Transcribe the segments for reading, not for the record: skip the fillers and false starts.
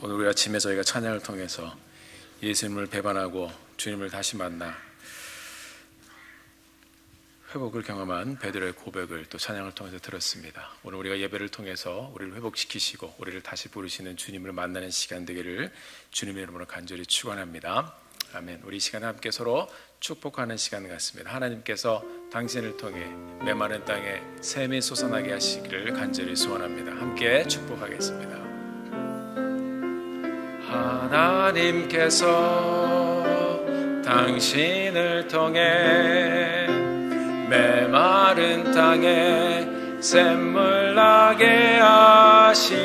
오늘 우리 아침에 저희가 찬양을 통해서 예수님을 배반하고 주님을 다시 만나 회복을 경험한 베드로의 고백을 또 찬양을 통해서 들었습니다. 오늘 우리가 예배를 통해서 우리를 회복시키시고 우리를 다시 부르시는 주님을 만나는 시간 되기를 주님의 이름으로 간절히 축원합니다. 아멘. 우리 이 시간에 함께 서로 축복하는 시간 같습니다. 하나님께서 당신을 통해 메마른 땅에 샘이 솟아나게 하시기를 간절히 소원합니다. 함께 축복하겠습니다. 하나님께서 당신을 통해 메마른 땅에 샘물 나게 하시기를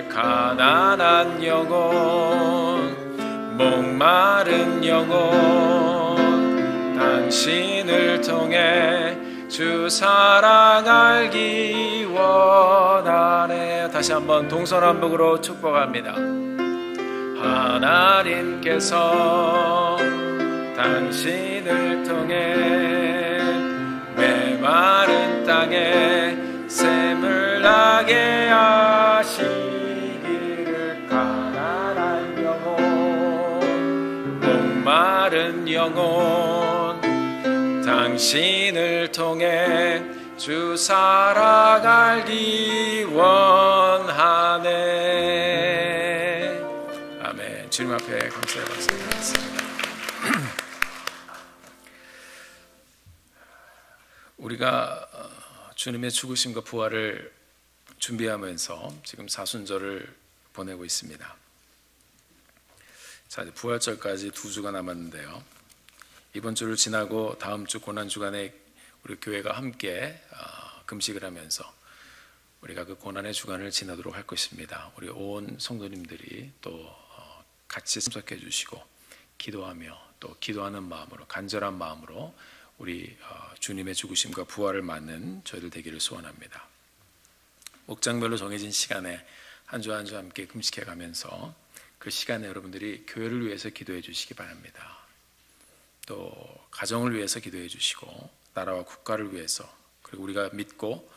가난한 영혼 목마른 영혼 당신을 통해 주 사랑 알기 원하네. 다시 한번 동서남북으로 축복합니다. 하나님께서 당신을 통해 메마른 땅에 샘을 나게 하시기를 가난한 영혼 목마른 영혼 당신을 통해 주 사랑 알기 원하네. 아멘. 주님 앞에 감사의 박수 드리겠습니다. 우리가 주님의 죽으심과 부활을 준비하면서 지금 사순절을 보내고 있습니다. 자, 부활절까지 2주가 남았는데요. 이번 주를 지나고 다음 주 고난주간에 우리 교회가 함께 금식을 하면서 우리가 그 고난의 주간을 지나도록 할 것입니다. 우리 온 성도님들이 또 같이 참석해 주시고 기도하며 또 기도하는 마음으로 간절한 마음으로 우리 주님의 죽으심과 부활을 맞는 저희들 되기를 소원합니다. 목장별로 정해진 시간에 한 주 한 주 함께 금식해 가면서 그 시간에 여러분들이 교회를 위해서 기도해 주시기 바랍니다. 또 가정을 위해서 기도해 주시고 나라와 국가를 위해서 그리고 우리가 믿고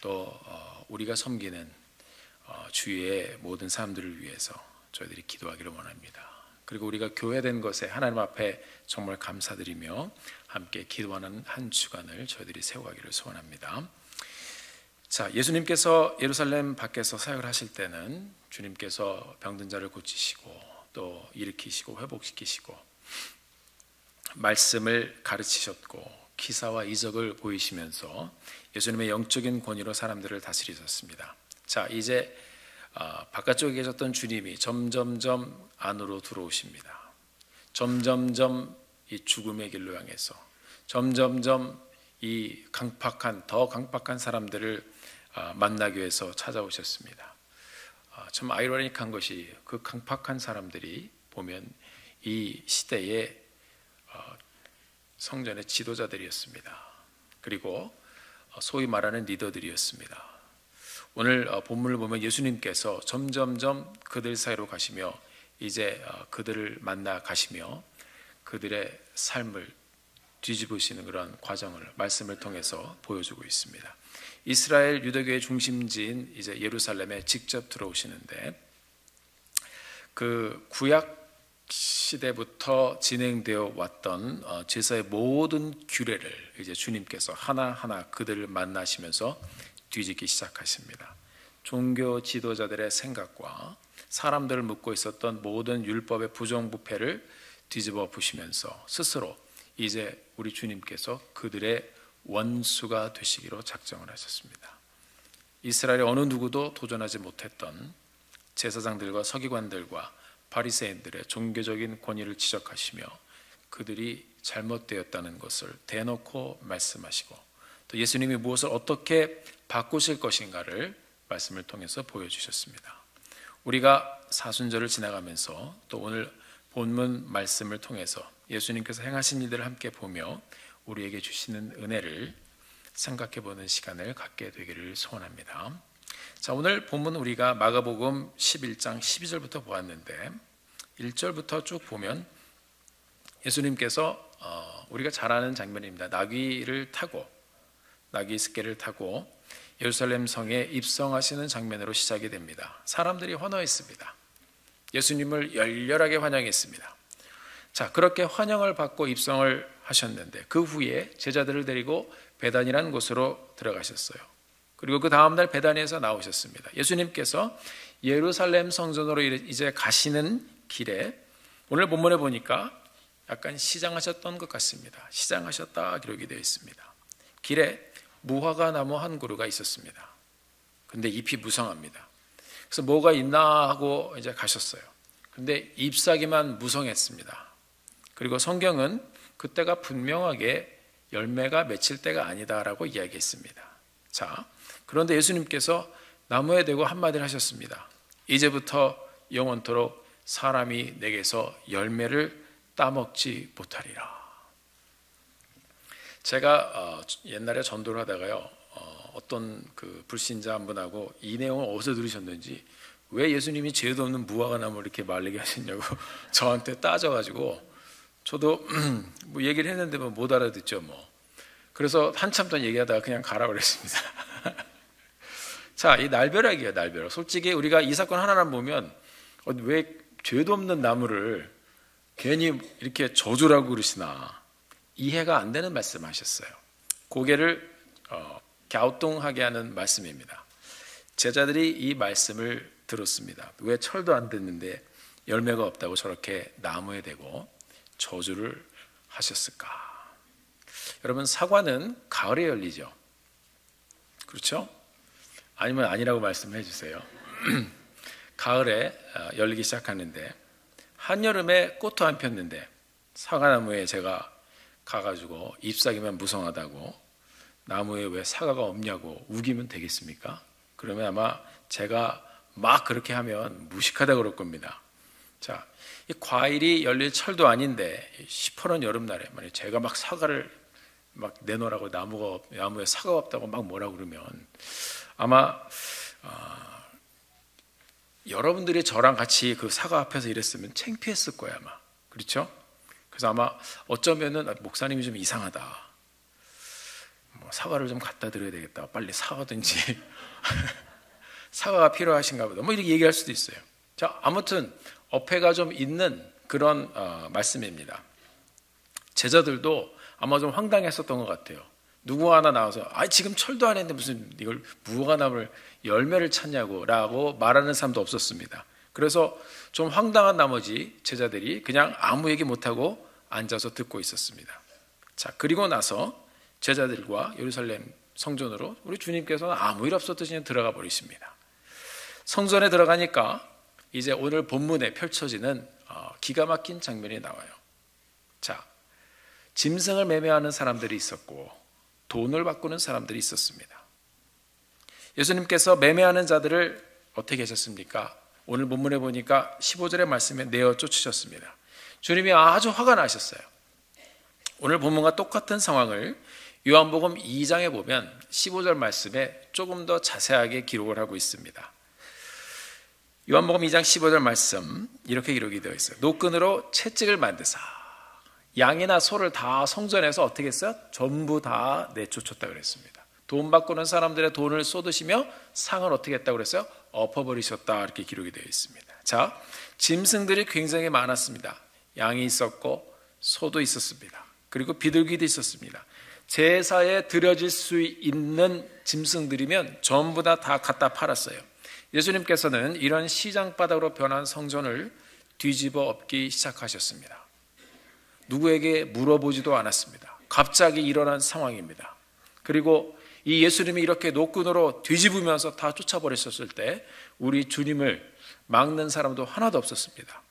또 우리가 섬기는 주위의 모든 사람들을 위해서 저희들이 기도하기를 원합니다. 그리고 우리가 교회된 것에 하나님 앞에 정말 감사드리며 함께 기도하는 한 주간을 저희들이 세워가기를 소원합니다. 자, 예수님께서 예루살렘 밖에서 사역을 하실 때는 주님께서 병든 자를 고치시고 또 일으키시고 회복시키시고 말씀을 가르치셨고 기사와 이적을 보이시면서 예수님의 영적인 권위로 사람들을 다스리셨습니다. 자, 이제 바깥쪽에 계셨던 주님이 점점점 안으로 들어오십니다. 점점점 이 죽음의 길로 향해서 점점점 이 더 강팍한 사람들을 만나기 위해서 찾아오셨습니다. 참 아이러니한 것이 그 강팍한 사람들이 보면 이 시대의 성전의 지도자들이었습니다. 그리고 소위 말하는 리더들이었습니다. 오늘 본문을 보면 예수님께서 점점점 그들 사이로 가시며 이제 그들을 만나 가시며 그들의 삶을 뒤집으시는 그런 과정을 말씀을 통해서 보여주고 있습니다. 이스라엘 유대교의 중심지인 이제 예루살렘에 직접 들어오시는데 그 구약 시대부터 진행되어 왔던 제사의 모든 규례를 이제 주님께서 하나하나 그들을 만나시면서 뒤집기 시작하십니다. 종교 지도자들의 생각과 사람들을 묶고 있었던 모든 율법의 부정부패를 뒤집어 보시면서 스스로 이제 우리 주님께서 그들의 원수가 되시기로 작정을 하셨습니다. 이스라엘의 어느 누구도 도전하지 못했던 제사장들과 서기관들과 바리새인들의 종교적인 권위를 지적하시며 그들이 잘못되었다는 것을 대놓고 말씀하시고 또 예수님이 무엇을 어떻게 바꾸실 것인가를 말씀을 통해서 보여주셨습니다. 우리가 사순절을 지나가면서 또 오늘 본문 말씀을 통해서 예수님께서 행하신 일들을 함께 보며 우리에게 주시는 은혜를 생각해보는 시간을 갖게 되기를 소원합니다. 자, 오늘 본문 우리가 마가복음 11장 12절부터 보았는데 1절부터 쭉 보면 예수님께서 우리가 잘 아는 장면입니다. 나귀 스케를 타고 예루살렘 성에 입성하시는 장면으로 시작이 됩니다. 사람들이 환호했습니다. 예수님을 열렬하게 환영했습니다. 자, 그렇게 환영을 받고 입성을 하셨는데 그 후에 제자들을 데리고 베단이라는 곳으로 들어가셨어요. 그리고 그 다음날 베단에서 나오셨습니다. 예수님께서 예루살렘 성전으로 이제 가시는 길에 오늘 본문에 보니까 약간 시장하셨던 것 같습니다. 시장하셨다 기록이 되어 있습니다. 길에 무화과 나무 한 그루가 있었습니다. 근데 잎이 무성합니다. 그래서 뭐가 있나 하고 이제 가셨어요. 근데 잎사귀만 무성했습니다. 그리고 성경은 그때가 분명하게 열매가 맺힐 때가 아니다라고 이야기했습니다. 자, 그런데 예수님께서 나무에 대고 한마디를 하셨습니다. 이제부터 영원토록 사람이 내게서 열매를 따먹지 못하리라. 제가 옛날에 전도를 하다가요, 어떤 그 불신자 한 분하고 이 내용을 어디서 들으셨는지, 왜 예수님이 죄도 없는 무화과 나무를 이렇게 말리게 하셨냐고 저한테 따져가지고, 저도 뭐 얘기를 했는데 뭐 못 알아듣죠 뭐. 그래서 한참 동안 얘기하다가 그냥 가라 그랬습니다. 자, 이 날벼락이에요, 날벼락. 솔직히 우리가 이 사건 하나만 보면 왜 죄도 없는 나무를 괜히 이렇게 저주라고 그러시나 이해가 안 되는 말씀하셨어요. 고개를 갸우뚱하게 하는 말씀입니다. 제자들이 이 말씀을 들었습니다. 왜 철도 안 듣는데 열매가 없다고 저렇게 나무에 대고 저주를 하셨을까? 여러분, 사과는 가을에 열리죠. 그렇죠? 아니면 아니라고 말씀해 주세요. 가을에 열리기 시작하는데 한여름에 꽃도 안 폈는데 사과나무에 제가 가가지고 잎사귀만 무성하다고 나무에 왜 사과가 없냐고 우기면 되겠습니까? 그러면 아마 제가 막 그렇게 하면 무식하다 그럴 겁니다. 자, 이 과일이 열릴 철도 아닌데 시퍼런 여름날에 만약 제가 막 사과를 막 내놓으라고 나무에 사과가 없다고 막 뭐라 그러면 아마 여러분들이 저랑 같이 그 사과 앞에서 이랬으면 창피했을 거예요 아마. 그렇죠? 그래서 아마 어쩌면은 목사님이 좀 이상하다, 뭐 사과를 좀 갖다 드려야 되겠다, 빨리 사과든지 사과가 필요하신가 보다, 뭐 이렇게 얘기할 수도 있어요. 자, 아무튼 어폐가 좀 있는 그런 말씀입니다. 제자들도 아마 좀 황당했었던 것 같아요. 누구 하나 나와서 지금 철도 안 했는데 무슨 이걸 무화과나무를 열매를 찾냐고 라고 말하는 사람도 없었습니다. 그래서 좀 황당한 나머지 제자들이 그냥 아무 얘기 못하고 앉아서 듣고 있었습니다. 자, 그리고 나서 제자들과 예루살렘 성전으로 우리 주님께서는 아무 일 없었듯이 그냥 들어가 버리십니다. 성전에 들어가니까 이제 오늘 본문에 펼쳐지는 기가 막힌 장면이 나와요. 자, 짐승을 매매하는 사람들이 있었고 돈을 바꾸는 사람들이 있었습니다. 예수님께서 매매하는 자들을 어떻게 하셨습니까? 오늘 본문에 보니까 15절의 말씀에 내어 쫓으셨습니다. 주님이 아주 화가 나셨어요. 오늘 본문과 똑같은 상황을 요한복음 2장에 보면 15절 말씀에 조금 더 자세하게 기록을 하고 있습니다. 요한복음 2장 15절 말씀 이렇게 기록이 되어 있어요. 노끈으로 채찍을 만드사 양이나 소를 다 성전에서 어떻게 했어요? 전부 다 내쫓았다 그랬습니다. 돈 바꾸는 사람들의 돈을 쏟으시며 상을 어떻게 했다고 그랬어요? 엎어버리셨다 이렇게 기록이 되어 있습니다. 자, 짐승들이 굉장히 많았습니다. 양이 있었고 소도 있었습니다. 그리고 비둘기도 있었습니다. 제사에 드려질 수 있는 짐승들이면 전부 다 갖다 팔았어요. 예수님께서는 이런 시장바닥으로 변한 성전을 뒤집어 엎기 시작하셨습니다. 누구에게 물어보지도 않았습니다. 갑자기 일어난 상황입니다. 그리고 이 예수님이 이렇게 노끈으로 뒤집으면서 다 쫓아버렸었을 때 우리 주님을 막는 사람도 하나도 없었습니다.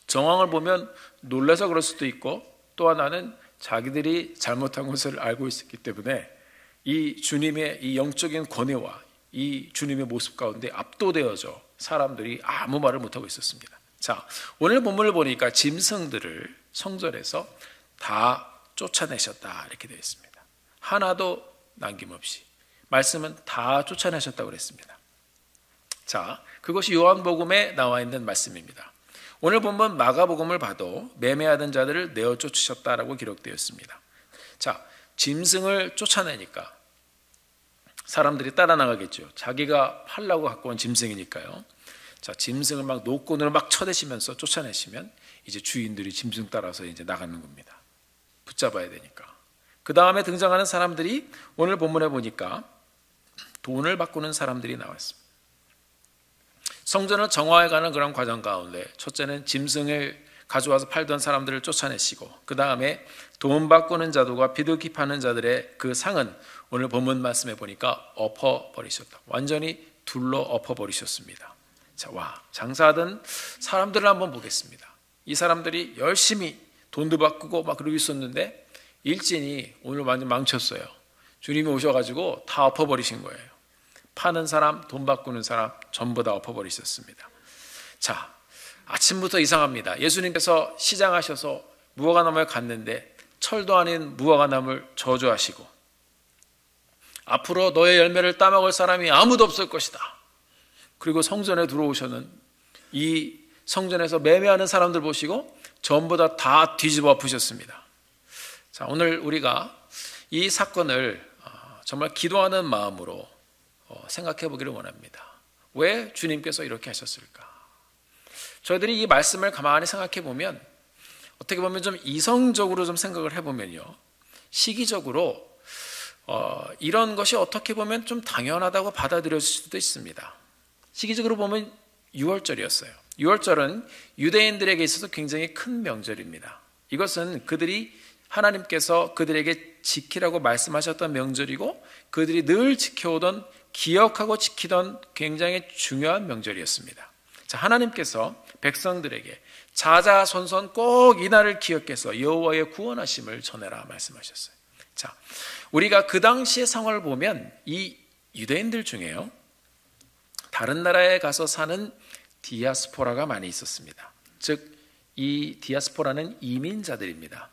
정황을 보면 놀라서 그럴 수도 있고 또 하나는 자기들이 잘못한 것을 알고 있었기 때문에 이 주님의 이 영적인 권위와 이 주님의 모습 가운데 압도되어져 사람들이 아무 말을 못하고 있었습니다. 자, 오늘 본문을 보니까 짐승들을 성전에서 다 쫓아내셨다 이렇게 되어 있습니다. 하나도 남김없이 말씀은 다 쫓아내셨다고 그랬습니다. 자, 그것이 요한복음에 나와 있는 말씀입니다. 오늘 본문 마가복음을 봐도 매매하던 자들을 내어 쫓으셨다라고 기록되어 있습니다. 자, 짐승을 쫓아내니까 사람들이 따라 나가겠죠. 자기가 팔라고 갖고 온 짐승이니까요. 자, 짐승을 막 노끈으로 막 쳐대시면서 쫓아내시면 이제 주인들이 짐승 따라서 이제 나가는 겁니다. 붙잡아야 되니까. 그 다음에 등장하는 사람들이 오늘 본문에 보니까 돈을 바꾸는 사람들이 나왔습니다. 성전을 정화해가는 그런 과정 가운데 첫째는 짐승을 가져와서 팔던 사람들을 쫓아내시고, 그 다음에 돈 바꾸는 자들과 비둘기 파는 자들의 그 상은 오늘 본문 말씀에 보니까 엎어버리셨다. 완전히 둘러 엎어버리셨습니다. 자, 와, 장사하던 사람들을 한번 보겠습니다. 이 사람들이 열심히 돈도 바꾸고 막 그러고 있었는데 일진이 오늘 완전 망쳤어요. 주님이 오셔가지고 다 엎어버리신 거예요. 파는 사람, 돈 바꾸는 사람 전부 다 엎어버리셨습니다. 자, 아침부터 이상합니다. 예수님께서 시장하셔서 무화과나무에 갔는데 철도 아닌 무화과나무를 저주하시고, 앞으로 너의 열매를 따먹을 사람이 아무도 없을 것이다. 그리고 성전에 들어오셔는 이 성전에서 매매하는 사람들 보시고 전부 다 뒤집어 엎으셨습니다. 자, 오늘 우리가 이 사건을 정말 기도하는 마음으로 생각해 보기를 원합니다. 왜 주님께서 이렇게 하셨을까? 저희들이 이 말씀을 가만히 생각해 보면, 어떻게 보면 좀 이성적으로 좀 생각을 해보면요, 시기적으로 이런 것이 어떻게 보면 좀 당연하다고 받아들여질 수도 있습니다. 시기적으로 보면 6월절이었어요. 6월절은 유대인들에게 있어서 굉장히 큰 명절입니다. 이것은 그들이 하나님께서 그들에게 지키라고 말씀하셨던 명절이고, 그들이 늘 지켜오던, 기억하고 지키던 굉장히 중요한 명절이었습니다. 자, 하나님께서 백성들에게 자자손손 꼭 이 날을 기억해서 여호와의 구원하심을 전해라 말씀하셨어요. 자, 우리가 그 당시의 상황을 보면 이 유대인들 중에요, 다른 나라에 가서 사는 디아스포라가 많이 있었습니다. 즉, 이 디아스포라는 이민자들입니다.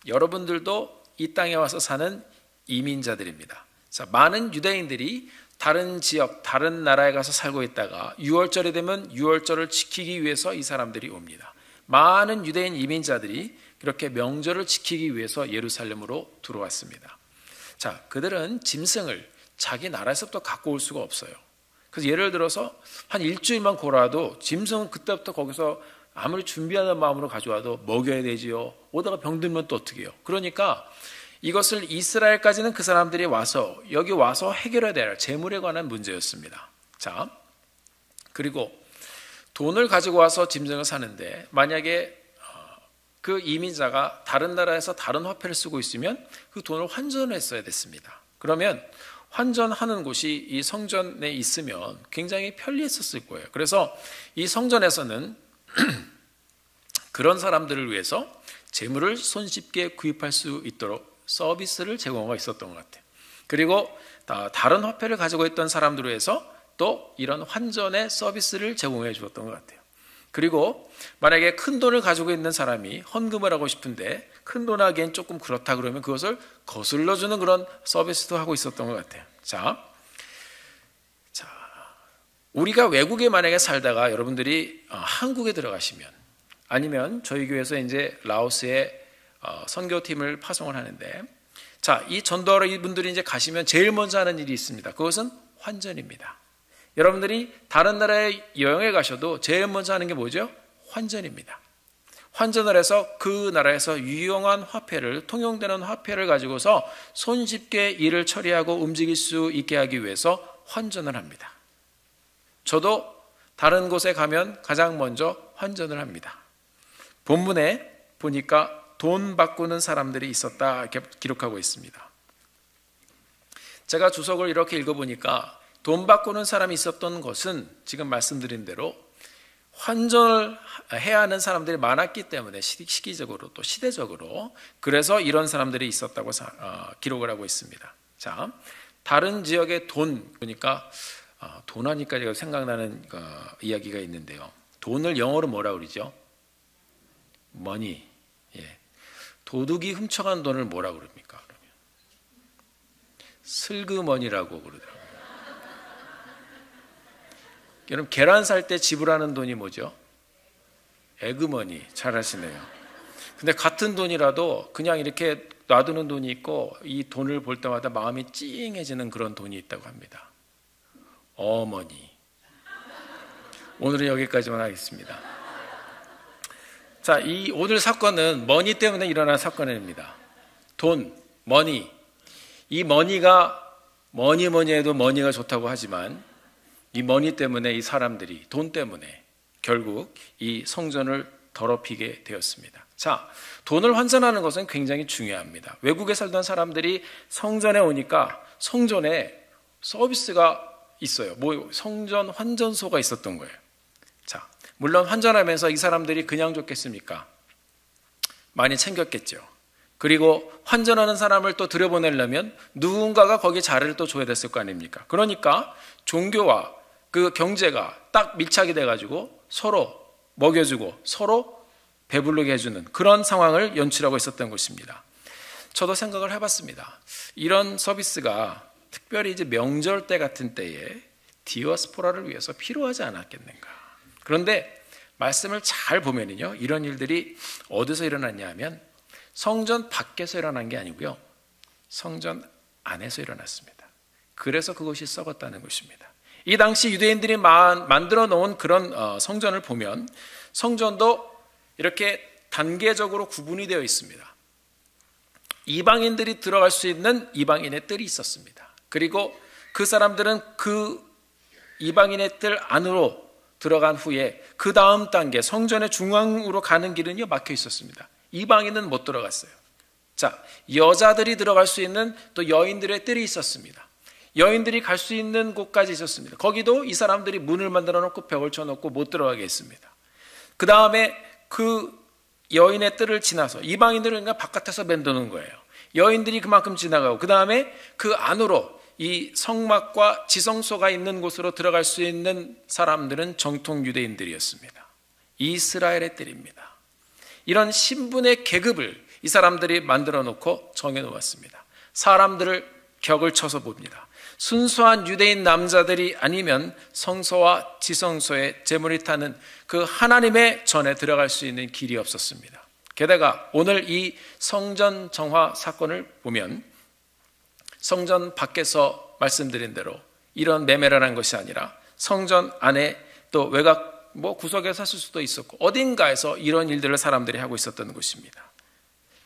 여러분들도 이 땅에 와서 사는 이민자들입니다. 자, 많은 유대인들이 다른 지역, 다른 나라에 가서 살고 있다가 6월절이 되면 6월절을 지키기 위해서 이 사람들이 옵니다. 많은 유대인 이민자들이 그렇게 명절을 지키기 위해서 예루살렘으로 들어왔습니다. 자, 그들은 짐승을 자기 나라에서부터 갖고 올 수가 없어요. 그래서 예를 들어서 한 일주일만 걸어와도 짐승은 그때부터 거기서 아무리 준비하는 마음으로 가져와도 먹여야 되지요. 오다가 병들면 또 어떻게 해요? 그러니까 이것을 이스라엘까지는 그 사람들이 와서 여기 와서 해결해야 될 재물에 관한 문제였습니다. 자, 그리고 돈을 가지고 와서 짐승을 사는데 만약에 그 이민자가 다른 나라에서 다른 화폐를 쓰고 있으면 그 돈을 환전했어야 됐습니다. 그러면 환전하는 곳이 이 성전에 있으면 굉장히 편리했었을 거예요. 그래서 이 성전에서는 그런 사람들을 위해서 재물을 손쉽게 구입할 수 있도록 서비스를 제공하고 있었던 것 같아요. 그리고 다른 화폐를 가지고 있던 사람들을 위해서 또 이런 환전의 서비스를 제공해 주었던 것 같아요. 그리고 만약에 큰 돈을 가지고 있는 사람이 헌금을 하고 싶은데 큰 돈 하기엔 조금 그렇다 그러면 그것을 거슬러 주는 그런 서비스도 하고 있었던 것 같아요. 자, 우리가 외국에 만약에 살다가 여러분들이 한국에 들어가시면, 아니면 저희 교회에서 이제 라오스에 선교팀을 파송을 하는데, 자, 이 전도하러 이분들이 이제 가시면 제일 먼저 하는 일이 있습니다. 그것은 환전입니다. 여러분들이 다른 나라에 여행에 가셔도 제일 먼저 하는 게 뭐죠? 환전입니다. 환전을 해서 그 나라에서 유용한 화폐를, 통용되는 화폐를 가지고서 손쉽게 일을 처리하고 움직일 수 있게 하기 위해서 환전을 합니다. 저도 다른 곳에 가면 가장 먼저 환전을 합니다. 본문에 보니까 돈 바꾸는 사람들이 있었다 이렇게 기록하고 있습니다. 제가 주석을 이렇게 읽어보니까 돈 바꾸는 사람이 있었던 것은 지금 말씀드린 대로 환전을 해야 하는 사람들이 많았기 때문에 시기적으로 또 시대적으로, 그래서 이런 사람들이 있었다고 기록을 하고 있습니다. 자, 다른 지역의 돈, 그러니까 돈 하니까 제가 생각나는 이야기가 있는데요. 돈을 영어로 뭐라 그러죠? 머니. 예. 도둑이 훔쳐간 돈을 뭐라 그럽니까? 그러면 슬그머니라고 그러더라고요. 여러분, 계란 살 때 지불하는 돈이 뭐죠? 에그머니. 잘 하시네요. 근데 같은 돈이라도 그냥 이렇게 놔두는 돈이 있고 이 돈을 볼 때마다 마음이 찡해지는 그런 돈이 있다고 합니다. 어머니. 오늘은 여기까지만 하겠습니다. 자, 이 오늘 사건은 머니 때문에 일어난 사건입니다. 돈, 머니. 이 머니가 뭐니 해도 머니가 좋다고 하지만 이 머니 때문에 이 사람들이 돈 때문에 결국 이 성전을 더럽히게 되었습니다. 자, 돈을 환전하는 것은 굉장히 중요합니다. 외국에 살던 사람들이 성전에 오니까 성전에 서비스가 있어요. 성전 환전소가 있었던 거예요. 자, 물론 환전하면서 이 사람들이 그냥 줬겠습니까? 많이 챙겼겠죠. 그리고 환전하는 사람을 또 들여보내려면 누군가가 거기에 자리를 또 줘야 됐을 거 아닙니까? 그러니까 종교와 그 경제가 딱 밀착이 돼가지고 서로 먹여주고 서로 배부르게 해주는 그런 상황을 연출하고 있었던 것입니다. 저도 생각을 해봤습니다. 이런 서비스가 특별히 이제 명절 때 같은 때에 디아스포라를 위해서 필요하지 않았겠는가. 그런데 말씀을 잘 보면요, 이런 일들이 어디서 일어났냐 하면 성전 밖에서 일어난 게 아니고요, 성전 안에서 일어났습니다. 그래서 그것이 썩었다는 것입니다. 이 당시 유대인들이 만들어 놓은 그런 성전을 보면 성전도 이렇게 단계적으로 구분이 되어 있습니다. 이방인들이 들어갈 수 있는 이방인의 뜰이 있었습니다. 그리고 그 사람들은 그 이방인의 뜰 안으로 들어간 후에 그 다음 단계 성전의 중앙으로 가는 길은요 막혀 있었습니다. 이방인은 못 들어갔어요. 자, 여자들이 들어갈 수 있는 또 여인들의 뜰이 있었습니다. 여인들이 갈 수 있는 곳까지 있었습니다. 거기도 이 사람들이 문을 만들어 놓고 벽을 쳐놓고 못 들어가게 했습니다. 그 다음에 그 여인의 뜰을 지나서 이방인들은 그냥 바깥에서 맴도는 거예요. 여인들이 그만큼 지나가고 그 다음에 그 안으로 이 성막과 지성소가 있는 곳으로 들어갈 수 있는 사람들은 정통 유대인들이었습니다. 이스라엘의 뜰입니다. 이런 신분의 계급을 이 사람들이 만들어 놓고 정해 놓았습니다. 사람들을 격을 쳐서 봅니다. 순수한 유대인 남자들이 아니면 성소와 지성소에 제물이 타는 그 하나님의 전에 들어갈 수 있는 길이 없었습니다. 게다가 오늘 이 성전 정화 사건을 보면 성전 밖에서 말씀드린 대로 이런 매매를 한 것이 아니라 성전 안에 또 외곽 구석에서 했을 수도 있었고 어딘가에서 이런 일들을 사람들이 하고 있었던 것입니다.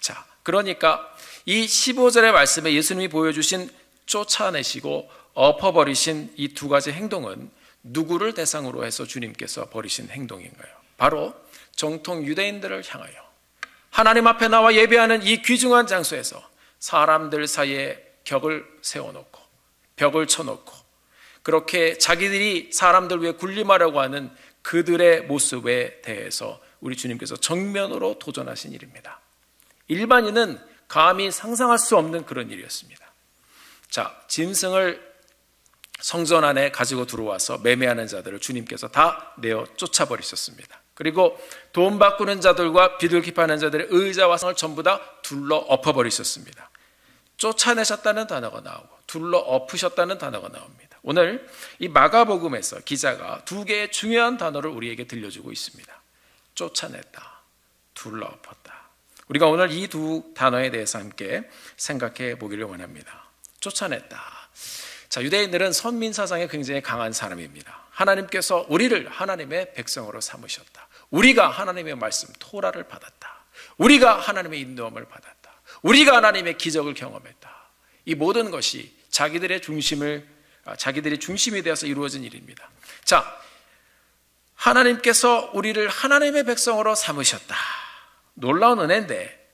자, 그러니까 이 15절의 말씀에 예수님이 보여주신 쫓아내시고 엎어버리신 이 두 가지 행동은 누구를 대상으로 해서 주님께서 버리신 행동인가요? 바로 정통 유대인들을 향하여 하나님 앞에 나와 예배하는 이 귀중한 장소에서 사람들 사이에 격을 세워놓고 벽을 쳐놓고 그렇게 자기들이 사람들 위해 군림하려고 하는 그들의 모습에 대해서 우리 주님께서 정면으로 도전하신 일입니다. 일반인은 감히 상상할 수 없는 그런 일이었습니다. 자, 짐승을 성전 안에 가지고 들어와서 매매하는 자들을 주님께서 다 내어 쫓아버리셨습니다. 그리고 돈 바꾸는 자들과 비둘기파는 자들의 의자와 상을 전부 다 둘러 엎어버리셨습니다. 쫓아내셨다는 단어가 나오고 둘러 엎으셨다는 단어가 나옵니다. 오늘 이 마가복음에서 기자가 두 개의 중요한 단어를 우리에게 들려주고 있습니다. 쫓아냈다, 둘러 엎었다. 우리가 오늘 이 두 단어에 대해서 함께 생각해 보기를 원합니다. 쫓아냈다. 자, 유대인들은 선민 사상에 굉장히 강한 사람입니다. 하나님께서 우리를 하나님의 백성으로 삼으셨다. 우리가 하나님의 말씀 토라를 받았다. 우리가 하나님의 인도함을 받았다. 우리가 하나님의 기적을 경험했다. 이 모든 것이 자기들이 중심이 되어서 이루어진 일입니다. 자, 하나님께서 우리를 하나님의 백성으로 삼으셨다. 놀라운 은혜인데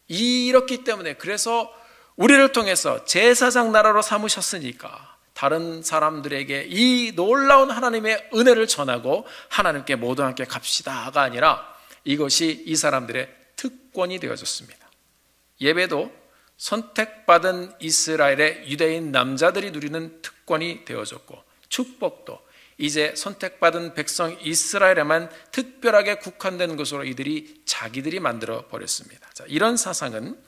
이렇기 때문에 그래서 우리를 통해서 제사장 나라로 삼으셨으니까 다른 사람들에게 이 놀라운 하나님의 은혜를 전하고 하나님께 모두 함께 갑시다가 아니라 이것이 이 사람들의 특권이 되어졌습니다. 예배도 선택받은 이스라엘의 유대인 남자들이 누리는 특권이 되어졌고 축복도 이제 선택받은 백성 이스라엘에만 특별하게 국한된 것으로 자기들이 만들어 버렸습니다. 자, 이런 사상은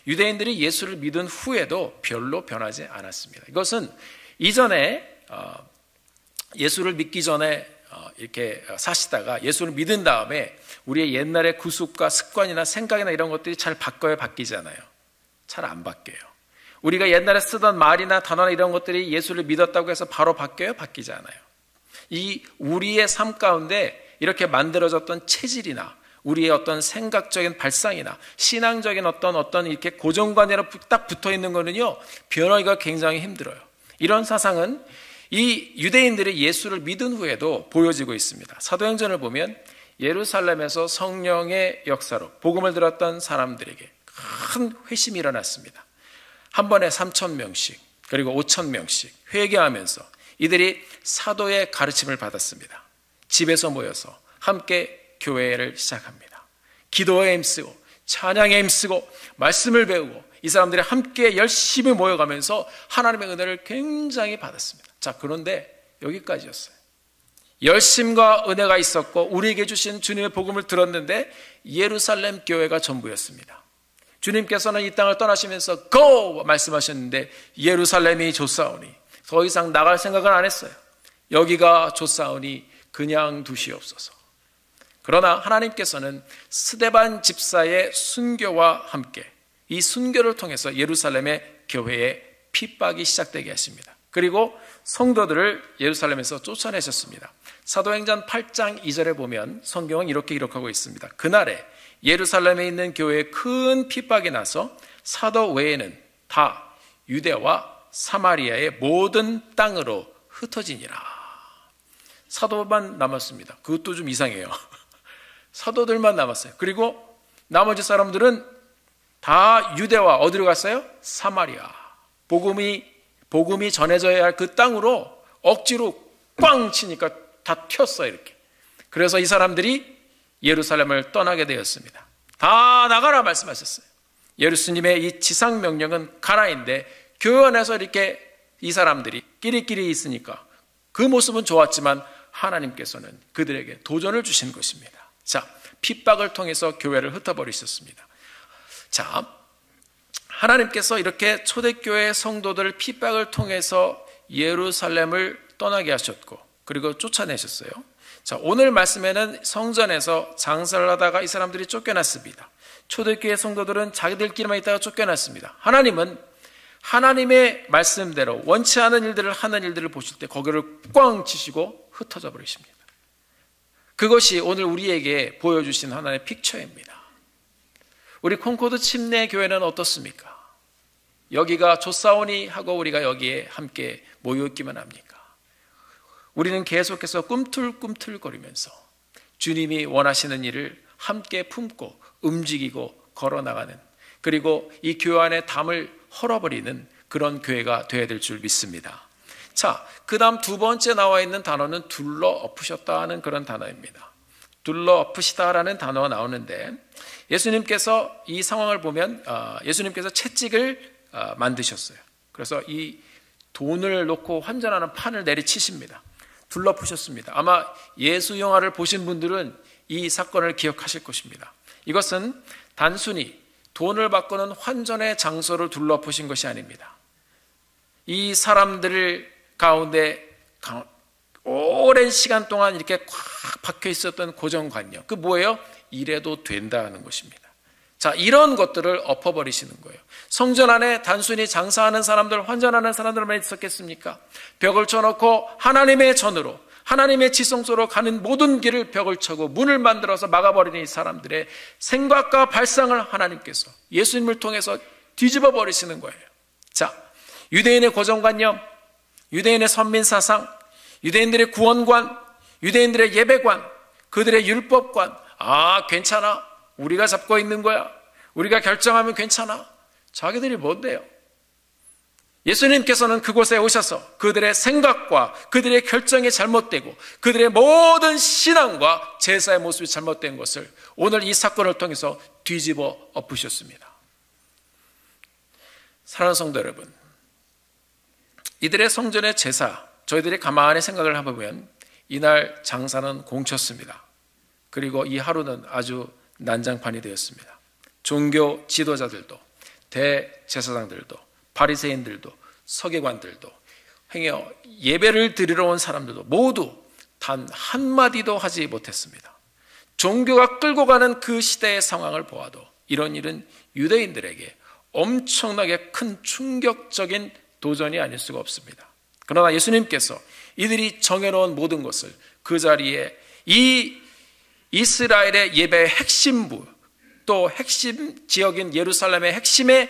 유대인들이 예수를 믿은 후에도 별로 변하지 않았습니다. 이것은 이전에 예수를 믿기 전에 이렇게 사시다가 예수를 믿은 다음에 우리의 옛날의 구습과 습관이나 생각이나 이런 것들이 잘 바뀌잖아요. 잘 안 바뀌어요. 우리가 옛날에 쓰던 말이나 단어나 이런 것들이 예수를 믿었다고 해서 바로 바뀌어요? 바뀌지 않아요. 이 우리의 삶 가운데 이렇게 만들어졌던 체질이나 우리의 어떤 생각적인 발상이나 신앙적인 어떤 이렇게 고정관념으로 딱 붙어 있는 거는요, 변하기가 굉장히 힘들어요. 이런 사상은 이 유대인들이 예수를 믿은 후에도 보여지고 있습니다. 사도행전을 보면 예루살렘에서 성령의 역사로 복음을 들었던 사람들에게 큰 회심이 일어났습니다. 한 번에 3,000명씩 그리고 5,000명씩 회개하면서 이들이 사도의 가르침을 받았습니다. 집에서 모여서 함께 교회를 시작합니다. 기도에 힘쓰고 찬양에 힘쓰고 말씀을 배우고 이 사람들이 함께 열심히 모여가면서 하나님의 은혜를 굉장히 받았습니다. 자, 그런데 여기까지였어요. 열심과 은혜가 있었고 우리에게 주신 주님의 복음을 들었는데 예루살렘 교회가 전부였습니다. 주님께서는 이 땅을 떠나시면서 go! 말씀하셨는데 예루살렘이 좋사오니 더 이상 나갈 생각은 안 했어요. 여기가 좋사오니 그냥 두시옵소서. 그러나 하나님께서는 스데반 집사의 순교와 함께 이 순교를 통해서 예루살렘의 교회에 핍박이 시작되게 하십니다. 그리고 성도들을 예루살렘에서 쫓아내셨습니다. 사도행전 8장 2절에 보면 성경은 이렇게 기록하고 있습니다. 그날에 예루살렘에 있는 교회에 큰 핍박이 나서 사도 외에는 다 유대와 사마리아의 모든 땅으로 흩어지니라. 사도만 남았습니다. 그것도 좀 이상해요. 사도들만 남았어요. 그리고 나머지 사람들은 다 유대와 어디로 갔어요? 사마리아. 복음이 전해져야 할 그 땅으로 억지로 꽝 치니까 다 튀었어요, 이렇게. 그래서 이 사람들이 예루살렘을 떠나게 되었습니다. 다 나가라 말씀하셨어요. 예수님의 이 지상 명령은 가라인데 교회 안에서 이렇게 이 사람들이 끼리끼리 있으니까 그 모습은 좋았지만 하나님께서는 그들에게 도전을 주신 것입니다. 자, 핍박을 통해서 교회를 흩어버리셨습니다. 자, 하나님께서 이렇게 초대교회 성도들 핍박을 통해서 예루살렘을 떠나게 하셨고 그리고 쫓아내셨어요. 자, 오늘 말씀에는 성전에서 장사를 하다가 이 사람들이 쫓겨났습니다. 초대교회 성도들은 자기들끼리만 있다가 쫓겨났습니다. 하나님은 하나님의 말씀대로 원치 않은 일들을 하는 일들을 보실 때 거기를 꽝 치시고 흩어져 버리십니다. 그것이 오늘 우리에게 보여주신 하나의 픽처입니다. 우리 콩코드 침례 교회는 어떻습니까? 여기가 좋사오니 하고 우리가 여기에 함께 모여있기만 합니까? 우리는 계속해서 꿈틀꿈틀거리면서 주님이 원하시는 일을 함께 품고 움직이고 걸어나가는, 그리고 이 교회 안에 담을 헐어버리는 그런 교회가 되어야 될 줄 믿습니다. 자, 그 다음 두 번째 나와 있는 단어는 둘러 엎으셨다 하는 그런 단어입니다. 둘러 엎으시다라는 단어가 나오는데 예수님께서 이 상황을 보면 예수님께서 채찍을 만드셨어요. 그래서 이 돈을 놓고 환전하는 판을 내리치십니다. 둘러 푸셨습니다. 아마 예수 영화를 보신 분들은 이 사건을 기억하실 것입니다. 이것은 단순히 돈을 바꾸는 환전의 장소를 둘러 푸신 것이 아닙니다. 이 사람들 가운데 오랜 시간 동안 이렇게 꽉 박혀 있었던 고정관념, 그 뭐예요? 이래도 된다는 것입니다. 자, 이런 것들을 엎어버리시는 거예요. 성전 안에 단순히 장사하는 사람들, 환전하는 사람들만 있었겠습니까? 벽을 쳐놓고 하나님의 전으로, 하나님의 지성소로 가는 모든 길을 벽을 쳐고 문을 만들어서 막아버리는 이 사람들의 생각과 발상을 하나님께서 예수님을 통해서 뒤집어 버리시는 거예요. 자, 유대인의 고정관념, 유대인의 선민사상, 유대인들의 구원관, 유대인들의 예배관, 그들의 율법관, 괜찮아, 우리가 잡고 있는 거야, 우리가 결정하면 괜찮아, 자기들이 뭔데요? 예수님께서는 그곳에 오셔서 그들의 생각과 그들의 결정이 잘못되고 그들의 모든 신앙과 제사의 모습이 잘못된 것을 오늘 이 사건을 통해서 뒤집어 엎으셨습니다. 사랑하는 성도 여러분, 이들의 성전의 제사, 저희들이 가만히 생각을 해보면 이날 장사는 공쳤습니다. 그리고 이 하루는 아주 난장판이 되었습니다. 종교 지도자들도, 대제사장들도, 바리새인들도, 서기관들도, 행여 예배를 드리러 온 사람들도 모두 단 한마디도 하지 못했습니다. 종교가 끌고 가는 그 시대의 상황을 보아도 이런 일은 유대인들에게 엄청나게 큰 충격적인 도전이 아닐 수가 없습니다. 그러나 예수님께서 이들이 정해놓은 모든 것을 그 자리에 이 이스라엘의 예배의 핵심부, 또 핵심 지역인 예루살렘의 핵심의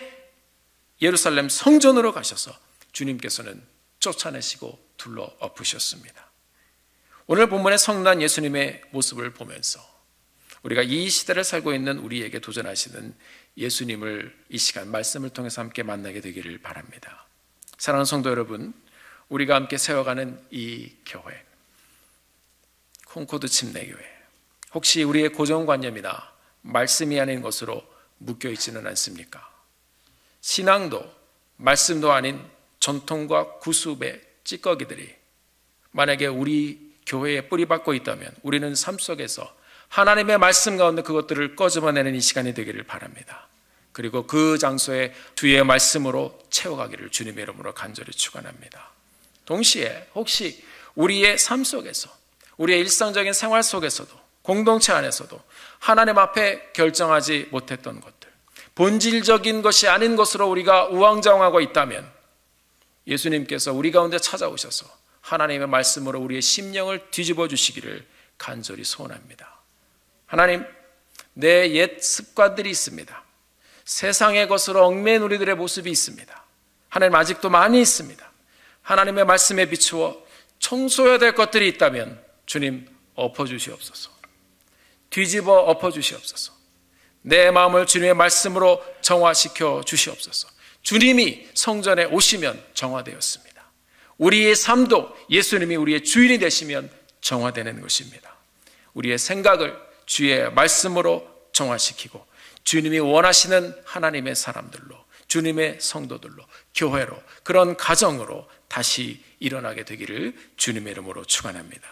예루살렘 성전으로 가셔서 주님께서는 쫓아내시고 둘러 엎으셨습니다. 오늘 본문의 성난 예수님의 모습을 보면서 우리가 이 시대를 살고 있는 우리에게 도전하시는 예수님을 이 시간 말씀을 통해서 함께 만나게 되기를 바랍니다. 사랑하는 성도 여러분, 우리가 함께 세워가는 이 교회, 콩코드 침례교회, 혹시 우리의 고정관념이나 말씀이 아닌 것으로 묶여있지는 않습니까? 신앙도 말씀도 아닌 전통과 구습의 찌꺼기들이 만약에 우리 교회에 뿌리박고 있다면 우리는 삶 속에서 하나님의 말씀 가운데 그것들을 꺼집어내는 이 시간이 되기를 바랍니다. 그리고 그 장소에 주의 말씀으로 채워가기를 주님의 이름으로 간절히 축원합니다. 동시에 혹시 우리의 삶 속에서, 우리의 일상적인 생활 속에서도, 공동체 안에서도 하나님 앞에 결정하지 못했던 것들, 본질적인 것이 아닌 것으로 우리가 우왕좌왕하고 있다면 예수님께서 우리 가운데 찾아오셔서 하나님의 말씀으로 우리의 심령을 뒤집어 주시기를 간절히 소원합니다. 하나님, 내 옛 습관들이 있습니다. 세상의 것으로 얽매인 우리들의 모습이 있습니다. 하나님, 아직도 많이 있습니다. 하나님의 말씀에 비추어 청소해야 될 것들이 있다면 주님 엎어주시옵소서. 뒤집어 엎어주시옵소서. 내 마음을 주님의 말씀으로 정화시켜 주시옵소서. 주님이 성전에 오시면 정화되었습니다. 우리의 삶도 예수님이 우리의 주인이 되시면 정화되는 것입니다. 우리의 생각을 주의 말씀으로 정화시키고 주님이 원하시는 하나님의 사람들로, 주님의 성도들로, 교회로, 그런 가정으로 다시 일어나게 되기를 주님의 이름으로 축원합니다.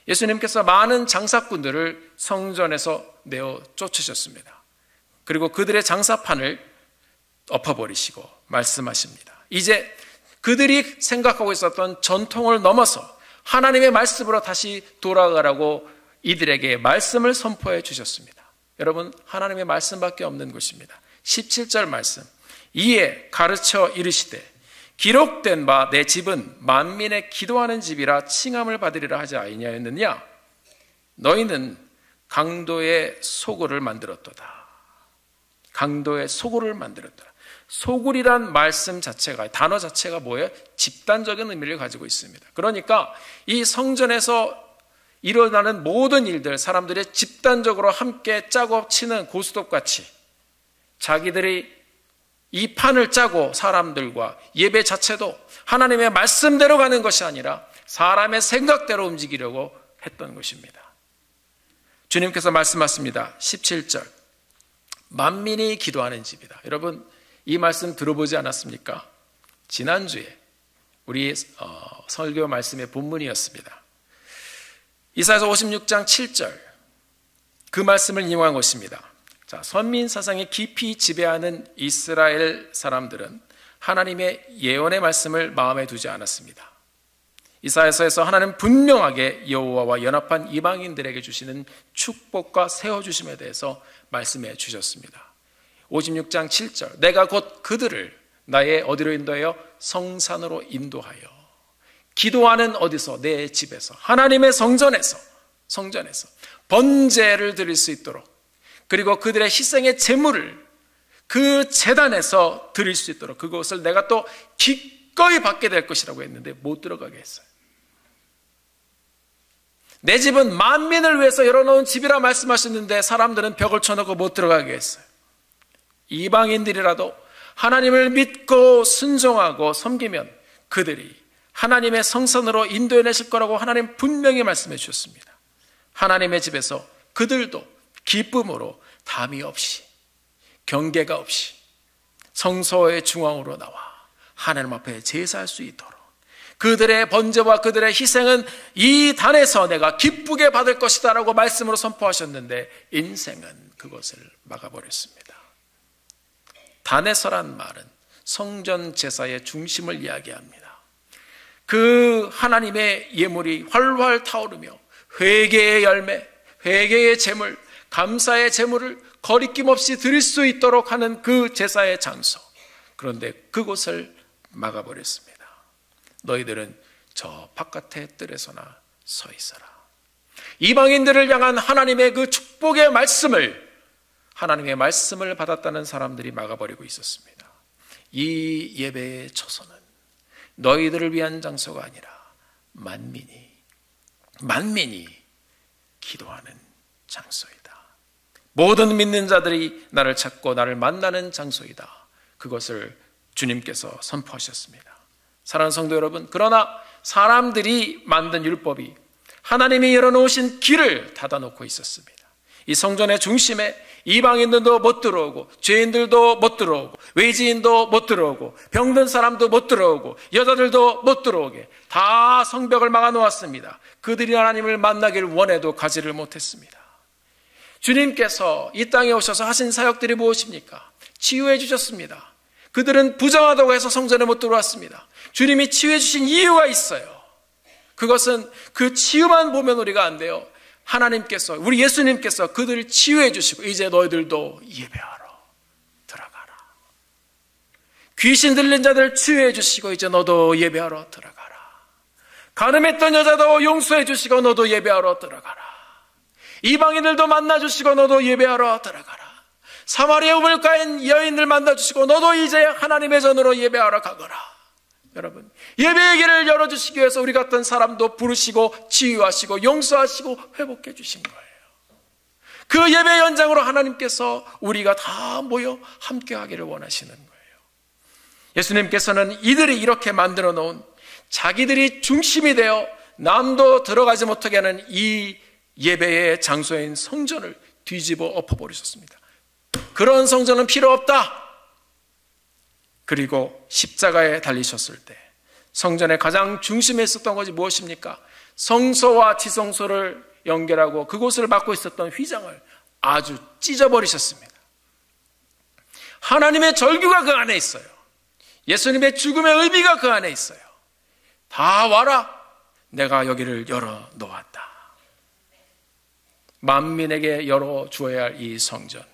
예수님께서 많은 장사꾼들을 성전에서 내어 쫓으셨습니다. 그리고 그들의 장사판을 엎어버리시고 말씀하십니다. 이제 그들이 생각하고 있었던 전통을 넘어서 하나님의 말씀으로 다시 돌아가라고 이들에게 말씀을 선포해 주셨습니다. 여러분, 하나님의 말씀밖에 없는 것입니다. 17절 말씀, 이에 가르쳐 이르시되 기록된 바 내 집은 만민의 기도하는 집이라 칭함을 받으리라 하지 아니하였느냐? 너희는 강도의 소굴을 만들었도다. 강도의 소굴을 만들었더라. 소굴이란 말씀 자체가, 단어 자체가 뭐예요? 집단적인 의미를 가지고 있습니다. 그러니까 이 성전에서 일어나는 모든 일들, 사람들이 집단적으로 함께 짜고 치는 고스톱같이 자기들이 이 판을 짜고 사람들과 예배 자체도 하나님의 말씀대로 가는 것이 아니라 사람의 생각대로 움직이려고 했던 것입니다. 주님께서 말씀하십니다. 17절, 만민이 기도하는 집이다. 여러분, 이 말씀 들어보지 않았습니까? 지난주에 우리 설교 말씀의 본문이었습니다. 이사야서 56장 7절, 그 말씀을 인용한 것입니다. 자, 선민 사상이 깊이 지배하는 이스라엘 사람들은 하나님의 예언의 말씀을 마음에 두지 않았습니다. 이사야서에서 하나님은 분명하게 여호와와 연합한 이방인들에게 주시는 축복과 세워주심에 대해서 말씀해 주셨습니다. 56장 7절, 내가 곧 그들을 나의 어디로 인도하여? 성산으로 인도하여. 기도하는 어디서? 내 집에서, 하나님의 성전에서 번제를 드릴 수 있도록, 그리고 그들의 희생의 제물을 그 제단에서 드릴 수 있도록 그것을 내가 또 기꺼이 받게 될 것이라고 했는데 못 들어가게 했어요. 내 집은 만민을 위해서 열어놓은 집이라 말씀하셨는데 사람들은 벽을 쳐놓고 못 들어가게 했어요. 이방인들이라도 하나님을 믿고 순종하고 섬기면 그들이 하나님의 성산으로 인도해내실 거라고 하나님 분명히 말씀해 주셨습니다. 하나님의 집에서 그들도 기쁨으로 담이 없이, 경계가 없이 성소의 중앙으로 나와 하나님 앞에 제사할 수 있도록, 그들의 번제와 그들의 희생은 이 단에서 내가 기쁘게 받을 것이다 라고 말씀으로 선포하셨는데 인생은 그것을 막아버렸습니다. 단에서란 말은 성전 제사의 중심을 이야기합니다. 그 하나님의 예물이 활활 타오르며 회개의 열매, 회개의 제물, 감사의 제물을 거리낌 없이 드릴 수 있도록 하는 그 제사의 장소. 그런데 그곳을 막아버렸습니다. 너희들은 저 바깥의 뜰에서나 서 있어라. 이방인들을 향한 하나님의 그 축복의 말씀을, 하나님의 말씀을 받았다는 사람들이 막아버리고 있었습니다. 이 예배의 처소는 너희들을 위한 장소가 아니라 만민이 기도하는 장소이다. 모든 믿는 자들이 나를 찾고 나를 만나는 장소이다. 그것을 주님께서 선포하셨습니다. 사랑하는 성도 여러분, 그러나 사람들이 만든 율법이 하나님이 열어놓으신 길을 닫아놓고 있었습니다. 이 성전의 중심에 이방인들도 못 들어오고, 죄인들도 못 들어오고, 외지인도 못 들어오고, 병든 사람도 못 들어오고, 여자들도 못 들어오게 다 성벽을 막아놓았습니다. 그들이 하나님을 만나길 원해도 가지를 못했습니다. 주님께서 이 땅에 오셔서 하신 사역들이 무엇입니까? 치유해 주셨습니다. 그들은 부정하다고 해서 성전에 못 들어왔습니다. 주님이 치유해 주신 이유가 있어요. 그것은 그 치유만 보면 우리가 안 돼요. 하나님께서, 우리 예수님께서 그들을 치유해 주시고 이제 너희들도 예배하러 들어가라. 귀신 들린 자들 치유해 주시고 이제 너도 예배하러 들어가라. 간음했던 여자도 용서해 주시고 너도 예배하러 들어가라. 이방인들도 만나 주시고 너도 예배하러 들어가라. 사마리아 우물가인 여인들 만나 주시고 너도 이제 하나님의 전으로 예배하러 가거라. 여러분, 예배의 길을 열어주시기 위해서 우리 같은 사람도 부르시고 치유하시고 용서하시고 회복해 주신 거예요. 그 예배 현장으로 하나님께서 우리가 다 모여 함께 하기를 원하시는 거예요. 예수님께서는 이들이 이렇게 만들어 놓은 자기들이 중심이 되어 남도 들어가지 못하게 하는 이 예배의 장소인 성전을 뒤집어 엎어버리셨습니다. 그런 성전은 필요 없다. 그리고 십자가에 달리셨을 때 성전의 가장 중심에 있었던 것이 무엇입니까? 성소와 지성소를 연결하고 그곳을 막고 있었던 휘장을 아주 찢어버리셨습니다. 하나님의 절규가 그 안에 있어요. 예수님의 죽음의 의미가 그 안에 있어요. 다 와라. 내가 여기를 열어 놓았다. 만민에게 열어주어야 할 이 성전,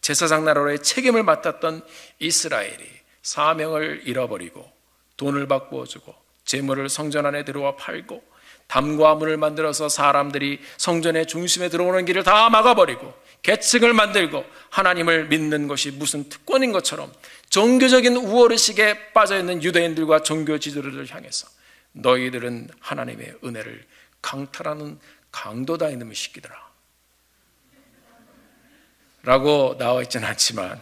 제사장 나라로의 책임을 맡았던 이스라엘이 사명을 잃어버리고 돈을 바꾸어주고 재물을 성전 안에 들어와 팔고 담과 문을 만들어서 사람들이 성전의 중심에 들어오는 길을 다 막아버리고 계층을 만들고 하나님을 믿는 것이 무슨 특권인 것처럼 종교적인 우월의식에 빠져있는 유대인들과 종교 지도자들을 향해서 너희들은 하나님의 은혜를 강탈하는 강도다 이놈의 새끼들아 라고 나와 있지는 않지만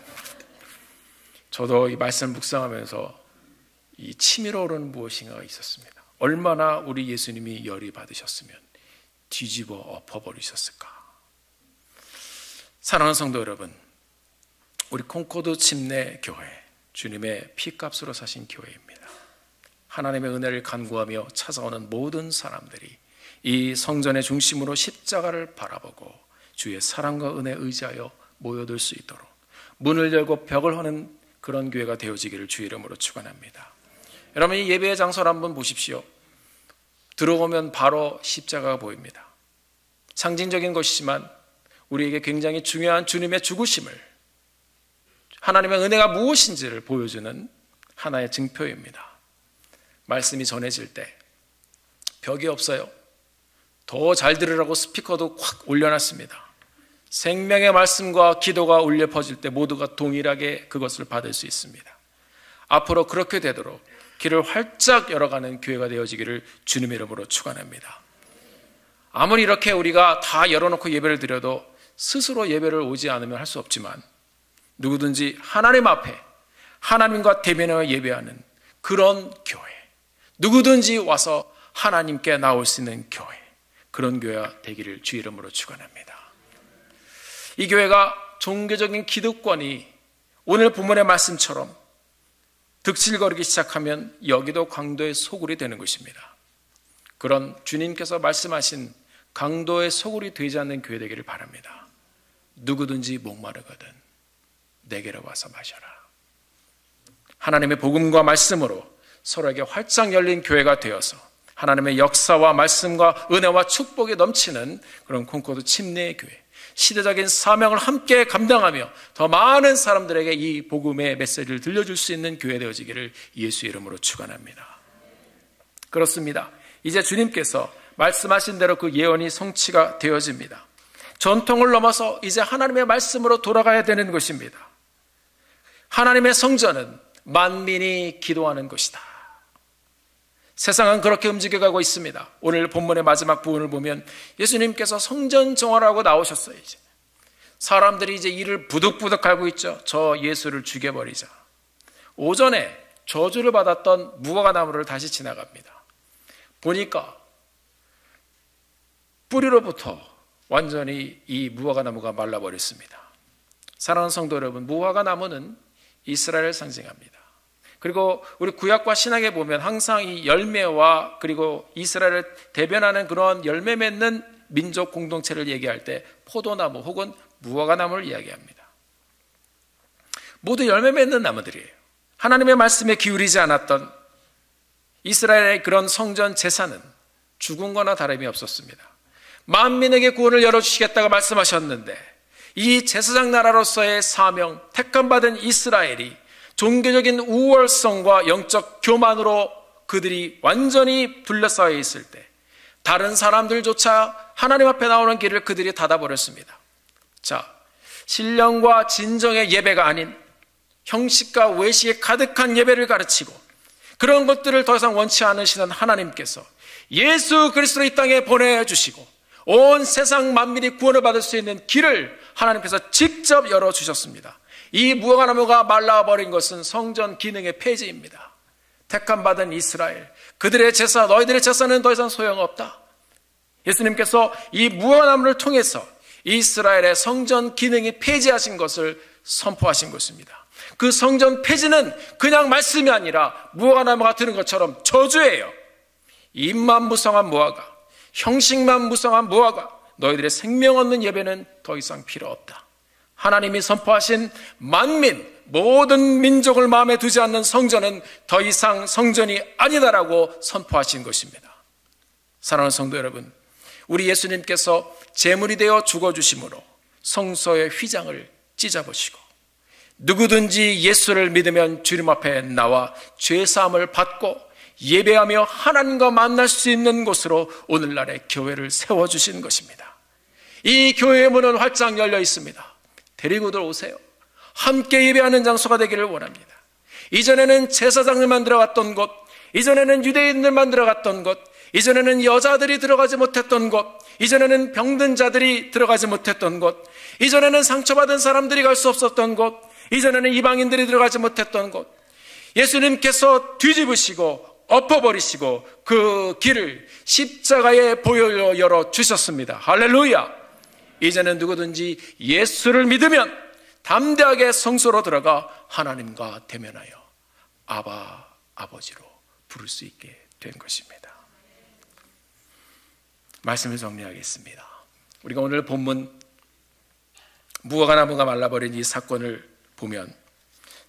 저도 이 말씀 묵상하면서 이 치밀어 오르는 무엇인가가 있었습니다. 얼마나 우리 예수님이 열이 받으셨으면 뒤집어 엎어버리셨을까. 사랑하는 성도 여러분, 우리 콩코드 침례 교회, 주님의 피값으로 사신 교회입니다. 하나님의 은혜를 간구하며 찾아오는 모든 사람들이 이 성전의 중심으로 십자가를 바라보고 주의 사랑과 은혜에 의지하여 모여들 수 있도록 문을 열고 벽을 허는 그런 교회가 되어지기를 주의 이름으로 축원합니다. 여러분, 이 예배의 장소를 한번 보십시오. 들어오면 바로 십자가가 보입니다. 상징적인 것이지만 우리에게 굉장히 중요한 주님의 죽으심을, 하나님의 은혜가 무엇인지를 보여주는 하나의 증표입니다. 말씀이 전해질 때 벽이 없어요. 더 잘 들으라고 스피커도 확 올려놨습니다. 생명의 말씀과 기도가 울려 퍼질 때 모두가 동일하게 그것을 받을 수 있습니다. 앞으로 그렇게 되도록 길을 활짝 열어가는 교회가 되어지기를 주님의 이름으로 축원합니다. 아무리 이렇게 우리가 다 열어놓고 예배를 드려도 스스로 예배를 오지 않으면 할 수 없지만 누구든지 하나님 앞에 하나님과 대면하여 예배하는 그런 교회, 누구든지 와서 하나님께 나올 수 있는 교회, 그런 교회가 되기를 주의 이름으로 축원합니다. 이 교회가 종교적인 기득권이 오늘 본문의 말씀처럼 득실거리기 시작하면 여기도 강도의 소굴이 되는 것입니다. 그런 주님께서 말씀하신 강도의 소굴이 되지 않는 교회 되기를 바랍니다. 누구든지 목마르거든 내게로 와서 마셔라. 하나님의 복음과 말씀으로 서로에게 활짝 열린 교회가 되어서 하나님의 역사와 말씀과 은혜와 축복이 넘치는 그런 콩코드 침례의 교회, 시대적인 사명을 함께 감당하며 더 많은 사람들에게 이 복음의 메시지를 들려줄 수 있는 교회 되어지기를 예수 이름으로 축원합니다. 그렇습니다. 이제 주님께서 말씀하신 대로 그 예언이 성취가 되어집니다. 전통을 넘어서 이제 하나님의 말씀으로 돌아가야 되는 것입니다. 하나님의 성전은 만민이 기도하는 곳이다. 세상은 그렇게 움직여가고 있습니다. 오늘 본문의 마지막 부분을 보면 예수님께서 성전 정화라고 나오셨어요. 이제 사람들이 이제 이를 부득부득 갈고 있죠. 저 예수를 죽여버리자. 오전에 저주를 받았던 무화과 나무를 다시 지나갑니다. 보니까 뿌리로부터 완전히 이 무화과 나무가 말라버렸습니다. 사랑하는 성도 여러분, 무화과 나무는 이스라엘을 상징합니다. 그리고 우리 구약과 신약에 보면 항상 이 열매와 그리고 이스라엘을 대변하는 그런 열매 맺는 민족 공동체를 얘기할 때 포도나무 혹은 무화과 나무를 이야기합니다. 모두 열매 맺는 나무들이에요. 하나님의 말씀에 기울이지 않았던 이스라엘의 그런 성전 제사는 죽은 거나 다름이 없었습니다. 만민에게 구원을 열어주시겠다고 말씀하셨는데 이 제사장 나라로서의 사명, 택함받은 이스라엘이 종교적인 우월성과 영적 교만으로 그들이 완전히 둘러싸여 있을 때 다른 사람들조차 하나님 앞에 나오는 길을 그들이 닫아버렸습니다. 자, 신령과 진정의 예배가 아닌 형식과 외식에 가득한 예배를 가르치고 그런 것들을 더 이상 원치 않으시는 하나님께서 예수 그리스도를 이 땅에 보내주시고 온 세상 만민이 구원을 받을 수 있는 길을 하나님께서 직접 열어주셨습니다. 이 무화과나무가 말라버린 것은 성전 기능의 폐지입니다. 택함받은 이스라엘, 그들의 제사, 너희들의 제사는 더 이상 소용없다. 예수님께서 이 무화과나무를 통해서 이스라엘의 성전 기능이 폐지하신 것을 선포하신 것입니다. 그 성전 폐지는 그냥 말씀이 아니라 무화과나무가 드는 것처럼 저주예요. 입만 무성한 무화과, 형식만 무성한 무화과, 너희들의 생명 없는 예배는 더 이상 필요 없다. 하나님이 선포하신 만민, 모든 민족을 마음에 두지 않는 성전은 더 이상 성전이 아니다라고 선포하신 것입니다. 사랑하는 성도 여러분, 우리 예수님께서 제물이 되어 죽어주심으로 성소의 휘장을 찢어보시고 누구든지 예수를 믿으면 주님 앞에 나와 죄사함을 받고 예배하며 하나님과 만날 수 있는 곳으로 오늘날의 교회를 세워주신 것입니다. 이 교회의 문은 활짝 열려 있습니다. 데리고들 오세요. 함께 예배하는 장소가 되기를 원합니다. 이전에는 제사장들만 들어갔던 곳, 이전에는 유대인들만 들어갔던 곳, 이전에는 여자들이 들어가지 못했던 곳, 이전에는 병든 자들이 들어가지 못했던 곳, 이전에는 상처받은 사람들이 갈 수 없었던 곳, 이전에는 이방인들이 들어가지 못했던 곳, 예수님께서 뒤집으시고 엎어버리시고 그 길을 십자가에 보여 열어주셨습니다. 할렐루야! 이제는 누구든지 예수를 믿으면 담대하게 성소로 들어가 하나님과 대면하여 아바, 아버지로 부를 수 있게 된 것입니다. 말씀을 정리하겠습니다. 우리가 오늘 본문 무화과나무가 말라버린 이 사건을 보면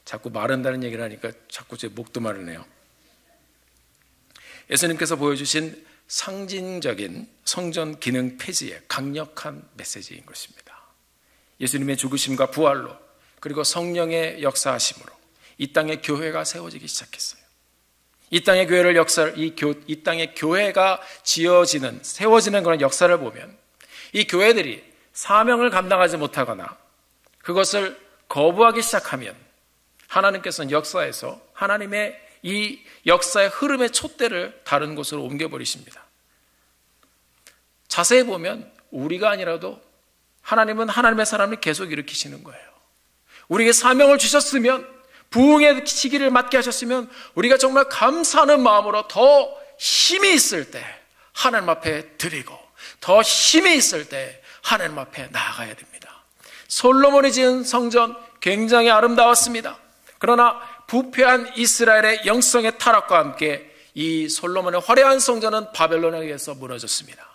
자꾸 마른다는 얘기를 하니까 자꾸 제 목도 마르네요. 예수님께서 보여주신 상징적인 성전 기능 폐지의 강력한 메시지인 것입니다. 예수님의 죽으심과 부활로 그리고 성령의 역사하심으로 이 땅의 교회가 세워지기 시작했어요. 이 땅의 교회를 이 땅의 교회가 지어지는, 세워지는 그런 역사를 보면 이 교회들이 사명을 감당하지 못하거나 그것을 거부하기 시작하면 하나님께서는 역사에서 하나님의 이 역사의 흐름의 촛대를 다른 곳으로 옮겨버리십니다. 자세히 보면 우리가 아니라도 하나님은 하나님의 사람을 계속 일으키시는 거예요. 우리에게 사명을 주셨으면, 부흥의 시기를 맞게 하셨으면 우리가 정말 감사하는 마음으로 더 힘이 있을 때 하나님 앞에 드리고 더 힘이 있을 때 하나님 앞에 나아가야 됩니다. 솔로몬이 지은 성전 굉장히 아름다웠습니다. 그러나 부패한 이스라엘의 영성의 타락과 함께 이 솔로몬의 화려한 성전은 바벨론에 의해서 무너졌습니다.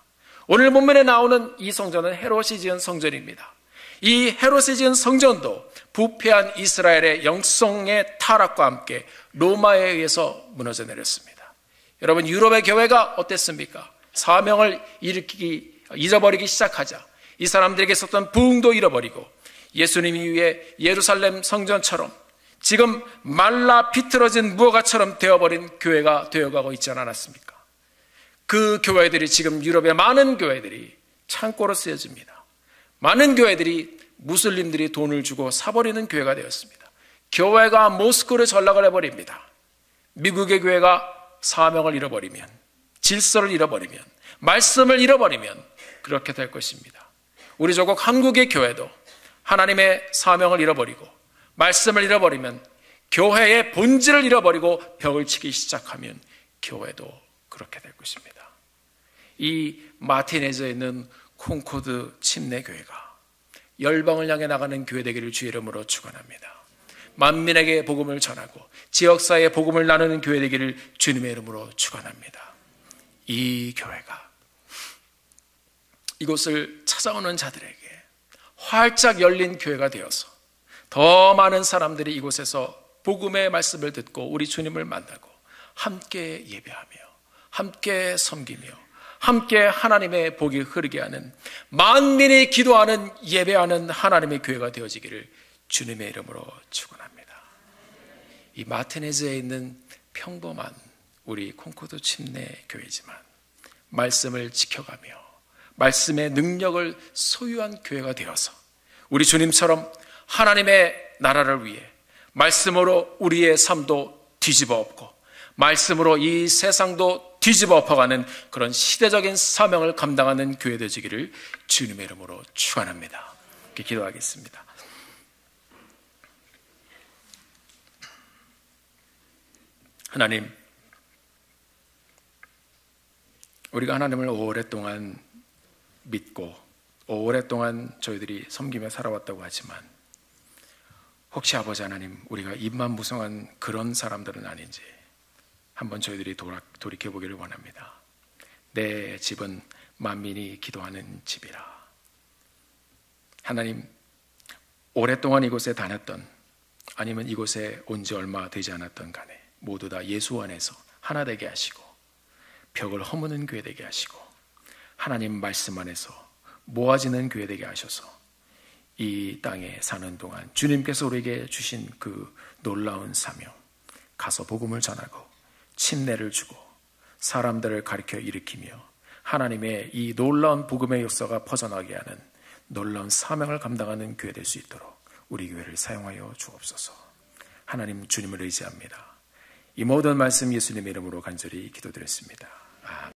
오늘 본문에 나오는 이 성전은 헤롯이 지은 성전입니다. 이 헤롯이 지은 성전도 부패한 이스라엘의 영성의 타락과 함께 로마에 의해서 무너져 내렸습니다. 여러분, 유럽의 교회가 어땠습니까? 사명을 잊어버리기 시작하자 이 사람들에게 있었던 부흥도 잃어버리고 예수님 이후에 예루살렘 성전처럼 지금 말라 비틀어진 무화과처럼 되어버린 교회가 되어가고 있지 않았습니까? 그 교회들이 지금 유럽의 많은 교회들이 창고로 쓰여집니다. 많은 교회들이 무슬림들이 돈을 주고 사버리는 교회가 되었습니다. 교회가 모스크로 전락을 해버립니다. 미국의 교회가 사명을 잃어버리면, 질서를 잃어버리면, 말씀을 잃어버리면 그렇게 될 것입니다. 우리 조국 한국의 교회도 하나님의 사명을 잃어버리고 말씀을 잃어버리면, 교회의 본질을 잃어버리고 벽을 치기 시작하면 교회도 그렇게 될 것입니다. 이 마티네즈에 있는 콩코드 침례교회가 열방을 향해 나가는 교회 되기를 주의 이름으로 축원합니다. 만민에게 복음을 전하고 지역사회에 복음을 나누는 교회 되기를 주님의 이름으로 축원합니다. 이 교회가 이곳을 찾아오는 자들에게 활짝 열린 교회가 되어서 더 많은 사람들이 이곳에서 복음의 말씀을 듣고 우리 주님을 만나고 함께 예배하며 함께 섬기며 함께 하나님의 복이 흐르게 하는, 만민이 기도하는 예배하는 하나님의 교회가 되어지기를 주님의 이름으로 축원합니다. 이 마티네즈에 있는 평범한 우리 콩코드 침례 교회지만 말씀을 지켜가며 말씀의 능력을 소유한 교회가 되어서 우리 주님처럼 하나님의 나라를 위해 말씀으로 우리의 삶도 뒤집어 엎고 말씀으로 이 세상도 뒤집어 엎어가는 그런 시대적인 사명을 감당하는 교회 되시기를 주님의 이름으로 축원합니다. 이렇게 기도하겠습니다. 하나님, 우리가 하나님을 오랫동안 믿고 오랫동안 저희들이 섬기며 살아왔다고 하지만 혹시 아버지 하나님, 우리가 입만 무성한 그런 사람들은 아닌지 한번 저희들이 돌이켜보기를 원합니다. 내 집은 만민이 기도하는 집이라. 하나님, 오랫동안 이곳에 다녔던, 아니면 이곳에 온 지 얼마 되지 않았던 간에 모두 다 예수 안에서 하나 되게 하시고 벽을 허무는 교회 되게 하시고 하나님 말씀 안에서 모아지는 교회 되게 하셔서 이 땅에 사는 동안 주님께서 우리에게 주신 그 놀라운 사명, 가서 복음을 전하고 침례를 주고 사람들을 가르쳐 일으키며 하나님의 이 놀라운 복음의 역사가 퍼져나가게 하는 놀라운 사명을 감당하는 교회 될 수 있도록 우리 교회를 사용하여 주옵소서. 하나님, 주님을 의지합니다. 이 모든 말씀 예수님의 이름으로 간절히 기도드렸습니다. 아멘.